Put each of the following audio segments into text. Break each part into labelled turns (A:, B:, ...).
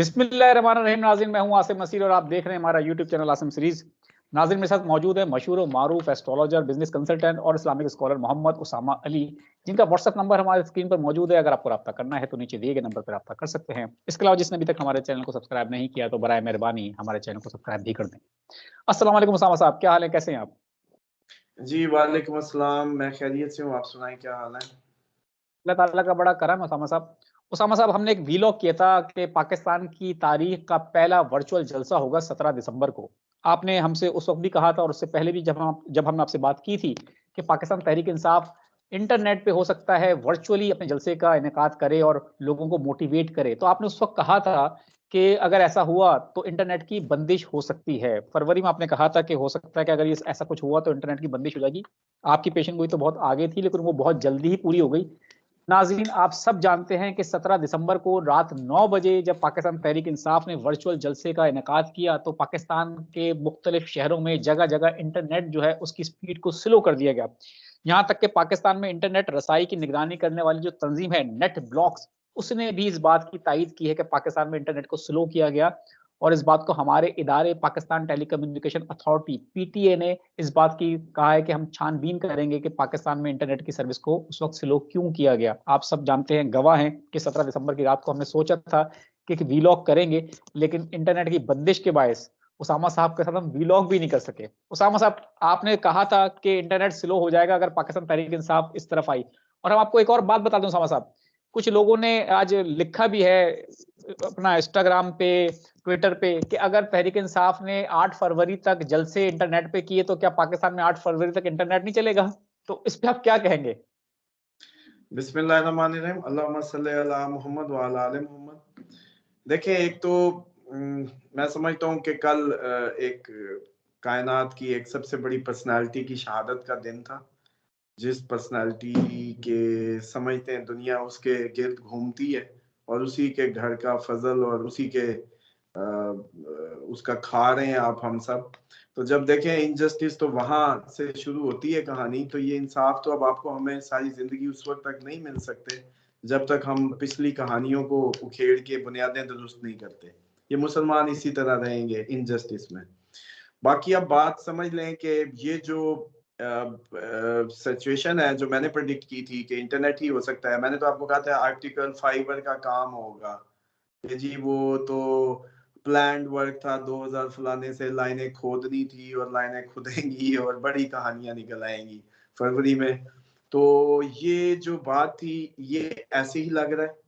A: बिस्मिल्लाहिर्रहमानिर्रहीम। नाज़रीन, मैं हूं आसिम नसीर और आप देख रहे हैं हमारा यूट्यूब चैनल आसिम सीरीज। नाज़रीन, मेरे साथ मौजूद है मशहूर और मारूफ एस्ट्रोलॉजर, बिजनेस कंसल्टेंट और इस्लामिक स्कॉलर मोहम्मद उसामा अली, जिनका व्हाट्सएप नंबर हमारे स्क्रीन पर मौजूद है। अगर आपको रब्ता करना है तो नीचे दिए गए नंबर पर रब्ता कर सकते हैं। इसके अलावा जिसने अभी तक हमारे चैनल को सब्सक्राइब नहीं किया तो बराए मेहरबानी हमारे चैनल को सब्सक्राइब भी कर दें। अस्सलाम वालेकुम उसामा साहब, क्या हाल है, कैसे हैं आप?
B: जी, वालेकुम अस्सलाम। मैं खैरियत से हूँ, आप सुनाएं क्या हाल है?
A: अल्लाह ताला का बड़ा करम है उसामा साहब। उसामा साहब, हमने एक वीलॉग किया था कि पाकिस्तान की तारीख का पहला वर्चुअल जलसा होगा 17 दिसंबर को। आपने हमसे उस वक़्त भी कहा था और उससे पहले भी जब हमने आपसे बात की थी कि पाकिस्तान तहरीक इंसाफ इंटरनेट पे हो सकता है वर्चुअली अपने जलसे का इनेकाद करे और लोगों को मोटिवेट करे। तो आपने उस वक़्त कहा था कि अगर ऐसा हुआ तो इंटरनेट की बंदिश हो सकती है। फरवरी में आपने कहा था कि हो सकता है कि अगर ये ऐसा कुछ हुआ तो इंटरनेट की बंदिश हो जाएगी। आपकी पेशन गोई तो बहुत आगे थी, लेकिन वो बहुत जल्दी ही पूरी हो गई। नाज़रीन, आप सब जानते हैं कि 17 दिसंबर को रात 9 बजे जब पाकिस्तान तहरीक इंसाफ ने वर्चुअल जलसे का इनेकाद किया तो पाकिस्तान के मुख्तलिफ शहरों में जगह-जगह इंटरनेट जो है उसकी स्पीड को स्लो कर दिया गया। यहाँ तक कि पाकिस्तान में इंटरनेट रसाई की निगरानी करने वाली जो तंजीम है नेट ब्लॉक्स, उसने भी इस बात की तायीद की है कि पाकिस्तान में इंटरनेट को स्लो किया गया। और इस बात को हमारे इदारे पाकिस्तान टेलीकम्युनिकेशन अथॉरिटी पीटीए ने इस बात की कहा है कि हम छानबीन करेंगे कि पाकिस्तान में इंटरनेट की सर्विस को उस वक्त स्लो क्यों किया गया। आप सब जानते हैं, गवाह हैं कि 17 दिसंबर की रात को हमने सोचा था कि एक वीलॉग करेंगे, लेकिन इंटरनेट की बंदिश के बायस उसामा साहब के साथ हम वीलॉग भी नहीं कर सके। उसामा साहब, आपने कहा था कि इंटरनेट स्लो हो जाएगा अगर पाकिस्तान तहरीक इंसाफ इस तरफ आई। और हम आपको एक और बात बता दूं उसामा साहब, कुछ लोगों ने आज लिखा भी है अपना इंस्टाग्राम पे, ट्विटर पे, कि अगर तहरीक इंसाफ ने 8 फरवरी तक जलसे इंटरनेट पे किए तो क्या पाकिस्तान में 8 फरवरी तक इंटरनेट नहीं चलेगा? तो इस पे आप क्या कहेंगे?
B: बिस्मिल्लाहिर्रहमानिर्रहीम, अल्लाहुम्मा सल्ली अला मुहम्मद व अला आले मोहम्मद। देखिए, एक तो मैं समझता हूँ कि कल एक कायनात की एक सबसे बड़ी पर्सनालिटी की शहादत का दिन था। जिस पर्सनालिटी के समझते हैं दुनिया उसके गिर्द घूमती है और उसी के घर का फजल और उसी के उसका खा रहे हैं आप हम सब। तो जब देखें इनजस्टिस तो वहां से शुरू होती है कहानी। तो ये इंसाफ तो अब आपको हमें सारी जिंदगी उस वक्त तक नहीं मिल सकते जब तक हम पिछली कहानियों को उखेड़ के बुनियादें दुरुस्त नहीं करते। ये मुसलमान इसी तरह रहेंगे इनजस्टिस में। बाकी अब बात समझ लें कि ये जो सिचुएशन है जो मैंने प्रेडिक्ट की थी कि इंटरनेट ही हो सकता है। मैंने तो आपको कहा था आर्टिकल फाइबर का काम होगा कि जी वो तो प्लान्ड वर्क था, 2000 फलाने से लाइनें खोदनी थी और लाइनें खुदेंगी और बड़ी कहानियां निकल आएंगी फरवरी में। तो ये जो बात थी ये ऐसे ही लग रहा है।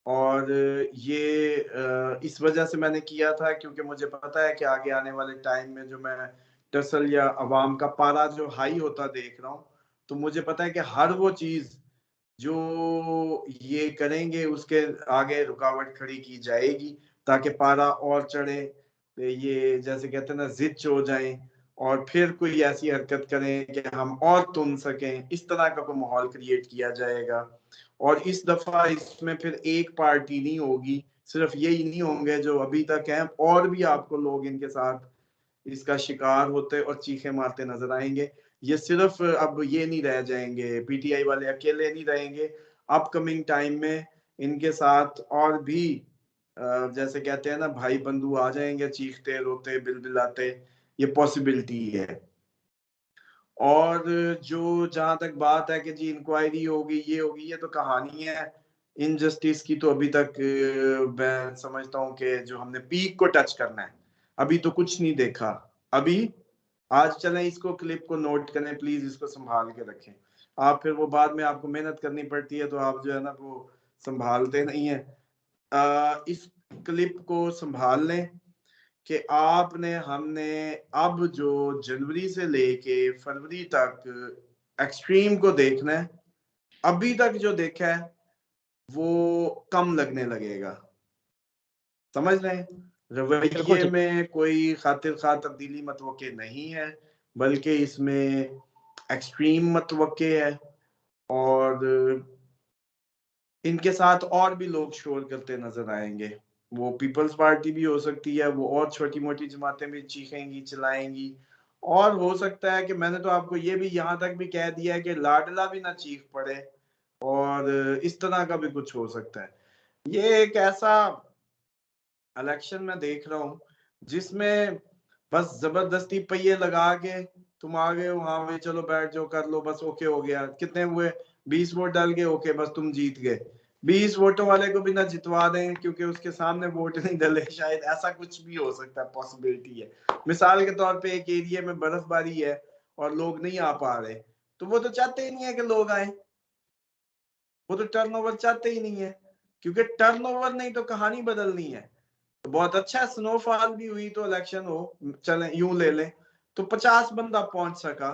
B: और ये इस वजह से मैंने किया था क्योंकि मुझे पता है कि आगे आने वाले टाइम में जो मैं टसल या अवाम का पारा जो हाई होता देख रहा हूँ, तो मुझे पता है कि हर वो चीज जो ये करेंगे उसके आगे रुकावट खड़ी की जाएगी ताकि पारा और चढ़े। ये जैसे कहते हैं ना, जिद हो जाए और फिर कोई ऐसी हरकत करें कि हम और तुन सकें, इस तरह का कोई माहौल क्रिएट किया जाएगा। और इस दफा इसमें फिर एक पार्टी नहीं होगी, सिर्फ यही नहीं होंगे जो अभी तक हैं, और भी आपको लोग इनके साथ इसका शिकार होते और चीखे मारते नजर आएंगे। ये सिर्फ अब ये नहीं रह जाएंगे, पीटीआई वाले अकेले नहीं रहेंगे। अपकमिंग टाइम में इनके साथ और भी जैसे कहते हैं ना, भाई बंधु आ जाएंगे चीखते रोते बिलबिलाते। ये पॉसिबिलिटी है। और जो जहां तक बात है कि जी इंक्वायरी होगी ये होगी, ये तो कहानी है। इनजस्टिस की तो अभी तक मैं समझता हूँ कि जो हमने पीक को टच करना है अभी तो कुछ नहीं देखा। अभी आज चलें, इसको क्लिप को नोट करें प्लीज, इसको संभाल के रखें। आप फिर वो बाद में आपको मेहनत करनी पड़ती है तो आप जो है ना वो संभालते नहीं है। इस क्लिप को संभाल लें कि आपने हमने अब जो जनवरी से लेके फरवरी तक एक्सट्रीम को देखना है। अभी तक जो देखा है वो कम लगने लगेगा। समझ लें,
A: बिल्कुल
B: रवैये
A: ठीक।
B: में कोई खातिर खा तब्दीली मतवक्के नहीं है, बल्कि इसमें एक्सट्रीम मतवक्के है। और इनके साथ और भी लोग शोर करते नजर आएंगे। वो पीपल्स पार्टी भी हो सकती है, वो और छोटी मोटी जमातें भी चीखेंगी चिल्लाएंगी। और हो सकता है कि मैंने तो आपको ये भी यहाँ तक भी कह दिया है कि लाडला भी ना चीख पड़े, और इस तरह का भी कुछ हो सकता है। ये एक ऐसा इलेक्शन में देख रहा हूँ जिसमें बस जबरदस्ती पहिए लगा के तुम आ गए हो, हाँ भाई चलो बैठ जाओ कर लो, बस ओके हो गया, कितने हुए 20 वोट डाल के ओके बस तुम जीत गए। 20 वोटों वाले को भी ना जितवा दें क्योंकि उसके सामने वोट नहीं डले, शायद ऐसा कुछ भी हो सकता है, पॉसिबिलिटी है। मिसाल के तौर पे एक एरिया में बर्फबारी है और लोग नहीं आ पा रहे, तो वो तो चाहते ही नहीं है कि लोग आए, वो तो टर्नओवर चाहते ही नहीं है, क्योंकि टर्नओवर नहीं तो कहानी बदलनी है। तो बहुत अच्छा स्नोफॉल भी हुई तो इलेक्शन हो, चले यूं ले लें तो 50 बंदा पहुंच सका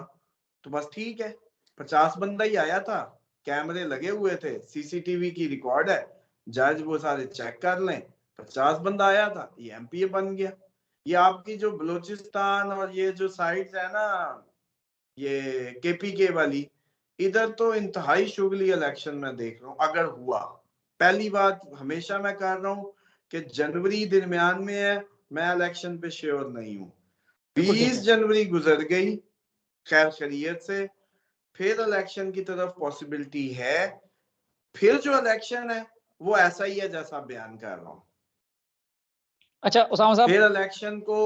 B: तो बस ठीक है, 50 बंदा ही आया था, कैमरे लगे हुए थे, सीसीटीवी की रिकॉर्ड है, जज वो सारे चेक कर लें, 50 बंदा आया था, ये एमपी बन गया। ये आपकी जो बलूचिस्तान और ये जो साइड्स है ना, ये केपीके वाली, इधर तो इंतहाई शुगली इलेक्शन में देख रहा हूँ अगर हुआ। पहली बात हमेशा मैं कर रहा हूँ कि जनवरी दरमियान में है, मैं इलेक्शन पे श्योर नहीं हूँ। 20 जनवरी गुजर गई खैर खैरियत से, फिर इलेक्शन की तरफ पॉसिबिलिटी है, फिर जो इलेक्शन है वो ऐसा ही है जैसा बयान कर रहा हूँ।
A: अच्छा उसामा साहब,
B: फिर इलेक्शन को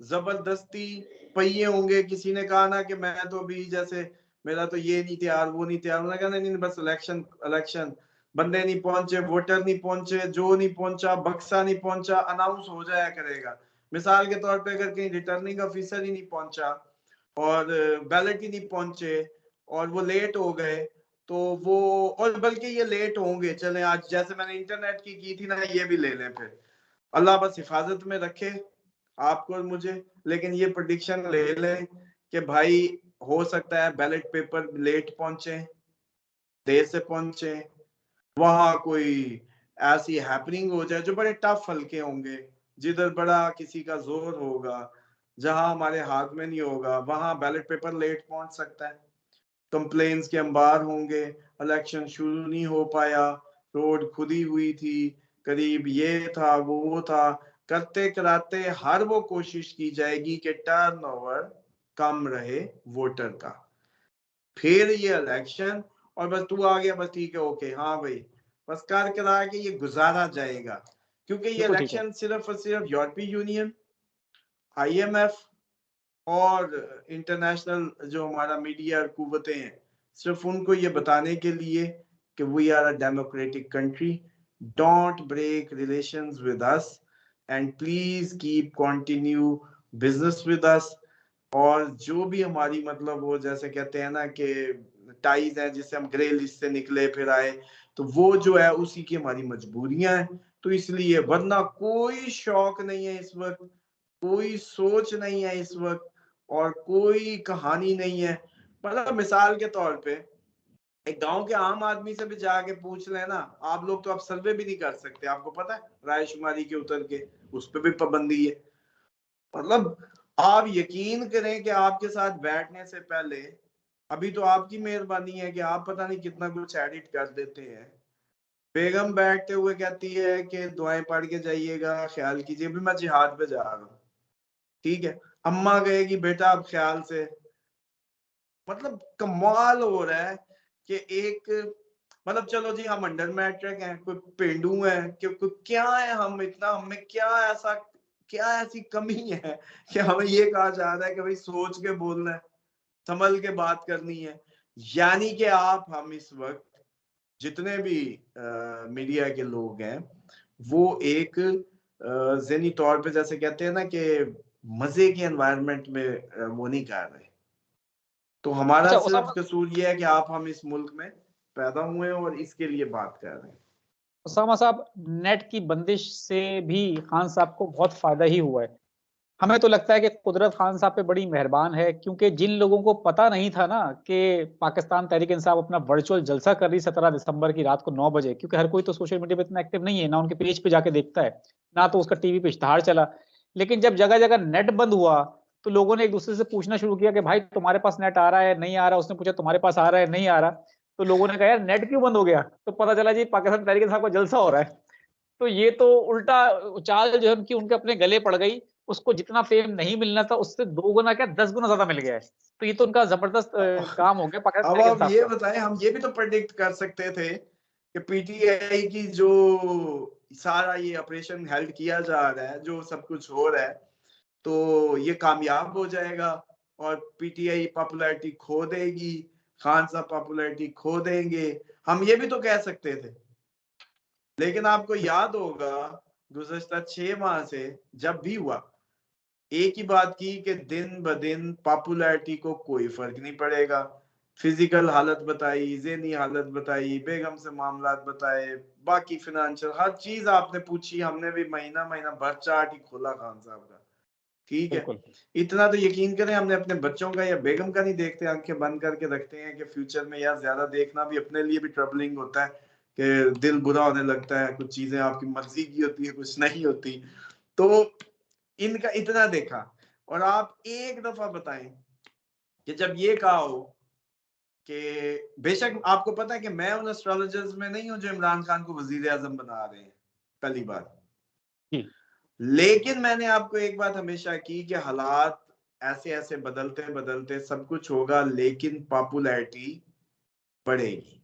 B: जबरदस्ती पहिए होंगे, किसी ने कहा ना कि मैं तो अभी जैसे मेरा तो ये नहीं तैयार वो नहीं तैयार, उन्होंने कहा नहीं बस इलेक्शन इलेक्शन, बंदे नहीं पहुंचे, वोटर नहीं पहुंचे, जो नहीं पहुंचा, बक्सा नहीं पहुंचा, अनाउंस हो जाया करेगा। मिसाल के तौर पे अगर कहीं रिटर्निंग ऑफिसर ही नहीं पहुंचा और बैलेट ही नहीं पहुंचे और वो लेट हो गए, तो वो, और बल्कि ये लेट होंगे, चले आज जैसे मैंने इंटरनेट की थी ना, ये भी ले लें, फिर अल्लाह बस हिफाजत में रखे आपको और मुझे, लेकिन ये प्रेडिक्शन ले लें कि भाई हो सकता है बैलेट पेपर लेट पहुंचे, देर से पहुंचे, वहां कोई ऐसी हैपनिंग हो जाए जो बड़े टफ हल्के होंगे, जिधर बड़ा किसी का जोर होगा, जहां हमारे हाथ में नहीं होगा, वहां बैलेट पेपर लेट पहुंच सकता है, कंप्लेन्स के अंबार होंगे, इलेक्शन शुरू नहीं हो पाया, रोड खुदी हुई थी, करीब ये था वो था, करते कराते हर वो कोशिश की जाएगी कि टर्नओवर कम रहे वोटर का, फिर ये इलेक्शन, और बस तू आ गया बस ठीक है ओके हाँ भाई, बस कर करा के ये गुजारा जाएगा। क्योंकि ये
A: बिल्कुल ठीक है।
B: इलेक्शन सिर्फ और सिर्फ यूरोपीय यूनियन, आईएमएफ और इंटरनेशनल जो हमारा मीडिया और कुव्वतें हैं, सिर्फ उनको ये बताने के लिए कि we are a democratic country, don't break relations with us and please keep continue business with us. और जो भी हमारी मतलब वो जैसे कहते हैं ना कि टाइज है जिससे हम ग्रे लिस्ट से निकले फिर आए, तो वो जो है उसी की हमारी मजबूरियां हैं, तो इसलिए, वरना कोई शौक नहीं है इस वक्त, कोई सोच नहीं है इस वक्त, और कोई कहानी नहीं है। मतलब मिसाल के तौर पे एक गांव के आम आदमी से भी जाके पूछ लेना, आप लोग तो आप सर्वे भी नहीं कर सकते, आपको पता है रायशुमारी के उतर के उस पर भी पाबंदी है। मतलब आप यकीन करें कि आपके साथ बैठने से पहले, अभी तो आपकी मेहरबानी है कि आप पता नहीं कितना कुछ एडिट कर देते हैं, बेगम बैठते हुए कहती है कि दुआएं पढ़ के जाइएगा, ख्याल कीजिए भी मैं जिहाद पे जा रहा हूँ, ठीक है, अम्मा कहेगी बेटा अब ख्याल से। मतलब कमाल हो रहा है कि एक, मतलब चलो जी हम अंडर मैट्रिक हैं, कोई पेंडू है कि कोई क्या है, हम इतना, हमें क्या ऐसा, क्या ऐसी कमी है कि हमें ये कहा जा रहा है कि भाई सोच के बोलना है, संभल के बात करनी है। यानी कि आप, हम इस वक्त जितने भी मीडिया के लोग हैं वो एक ज़हनी तौर पे जैसे कहते हैं ना कि मजे के एनवायरनमेंट में वो नहीं कर रहे। तो हमारा
A: अच्छा
B: सिर्फ
A: उसामा,
B: कसूर ये है कि आप हम इस मुल्क में पैदा हुए हैं और इसके लिए बात कर रहे हैं।
A: उसामा साहब, नेट की बंदिश से भी खान साहब को बहुत फायदा ही हुआ है। हमें तो लगता है कि कुदरत खान साहब पे बड़ी मेहरबान है, क्योंकि जिन लोगों को पता नहीं था ना कि पाकिस्तान तहरीक इंसाफ अपना वर्चुअल जलसा कर रही 17 दिसंबर की रात को 9 बजे, क्योंकि हर कोई तो सोशल मीडिया पे इतना एक्टिव नहीं है, ना उनके पेज पे जाके देखता है, ना तो उसका टीवी पे इश्तहार चला। लेकिन जब जगह जगह नेट बंद हुआ तो लोगों ने एक दूसरे से पूछना शुरू किया कि भाई तुम्हारे पास नेट आ रहा है नहीं आ रहा, उसने पूछा तुम्हारे पास आ रहा है नहीं आ रहा, तो लोगों ने कहा यार नेट क्यों बंद हो गया, तो पता चला जी पाकिस्तान तहरीक इंसाफ का जलसा हो रहा है। तो ये तो उल्टा चाल जो है उनकी उनके अपने गले पड़ गई, उसको जितना फेम नहीं मिलना था उससे 2 गुना क्या 10 गुना ज्यादा मिल गया है। तो ये तो उनका जबरदस्त काम हो गया पाकिस्तान
B: अब
A: तहरीक
B: आप
A: इंसाफ
B: ये
A: का।
B: बताएं, हम ये भी तो प्रेडिक्ट कर सकते थे कि पीटीआई की जो सारा ये ऑपरेशन हेल्ड किया जा रहा है, जो सब कुछ हो रहा है, तो ये कामयाब हो जाएगा और पीटीआई पॉपुलैरिटी खो देगी, खान साहब पॉपुलैरिटी खो देंगे। हम ये भी तो कह सकते थे, लेकिन आपको याद होगा गुज़श्ता 6 माह से जब भी हुआ, एक ही बात की कि दिन ब दिन पॉपुलैरिटी को कोई फर्क नहीं पड़ेगा। फिजिकल हालत बताई, ज़हनी हालत बताई, बेगम से मामलात बताए, बाकी फाइनेंशियल हर चीज आपने पूछी, हमने भी महीना महीना भर चार्ट ही खोला खान साहब का। ठीक है,
A: बिल्कुल
B: इतना तो यकीन करें हमने अपने बच्चों का या बेगम का नहीं देखते, आंखें बंद करके रखते हैं कि फ्यूचर में यार ज्यादा देखना भी अपने लिए भी ट्रबलिंग होता है कि दिल बुरा होने लगता है, कुछ चीजें आपकी मर्जी की होती है, कुछ नहीं होती। तो इनका इतना देखा, और आप एक दफा बताएं कि जब ये कहा हो कि बेशक आपको पता है कि मैं उन एस्ट्रोलॉजर्स में नहीं हूं जो इमरान खान को वजीर आजम बना रहे हैं, पहली बात।
A: जी,
B: लेकिन मैंने आपको एक बात हमेशा की कि हालात ऐसे ऐसे बदलते बदलते सब कुछ होगा, लेकिन पॉपुलैरिटी बढ़ेगी,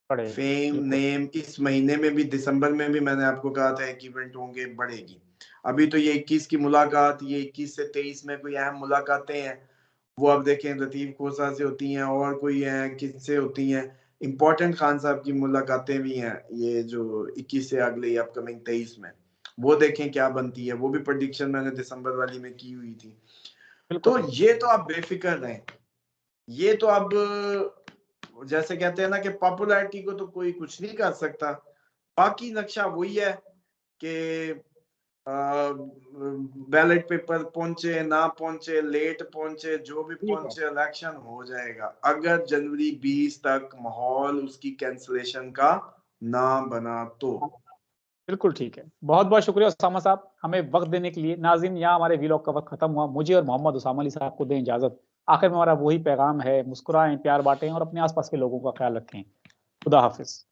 A: पड़ेगी
B: फेम
A: बिल्कुल।
B: नेम इस महीने में भी, दिसंबर में भी मैंने आपको कहा था एक इवेंट होंगे, बढ़ेगी। अभी तो ये 21 की मुलाकात, ये 21 से 23 में कोई अहम मुलाकातें हैं, वो आप देखें लतीफ खोसा से होती हैं और कोई है किससे होती हैं, इम्पोर्टेंट खान साहब की मुलाकातें भी हैं ये जो 21 से अगले अपकमिंग 23 में, वो देखें क्या बनती है। वो भी प्रेडिक्शन मैंने दिसंबर वाली में की हुई थी। तो
A: बिल्कुल
B: ये तो आप बेफिक्र रहें, ये तो अब जैसे कहते हैं ना कि पॉपुलैरिटी को तो कोई कुछ नहीं कर सकता। बाकी नक्शा वही है कि बैलेट पेपर पहुंचे ना पहुंचे, लेट पहुंचे, जो भी
A: ठीक है,
B: पहुंचे, इलेक्शन हो जाएगा अगर जनवरी 20 तक माहौल उसकी कैंसलेशन का ना बना तो।
A: बिल्कुल ठीक है। बहुत बहुत शुक्रिया उसामा साहब, हमें वक्त देने के लिए। नाज़रीन, यहाँ हमारे व्लॉग का वक्त खत्म हुआ। मुझे और मोहम्मद उसामा अली साहब को दें इजाजत। आखिर में हमारा वही पैगाम है, मुस्कुराएं, प्यार बांटें और अपने आसपास के लोगों का ख्याल रखें। खुदा हाफिज।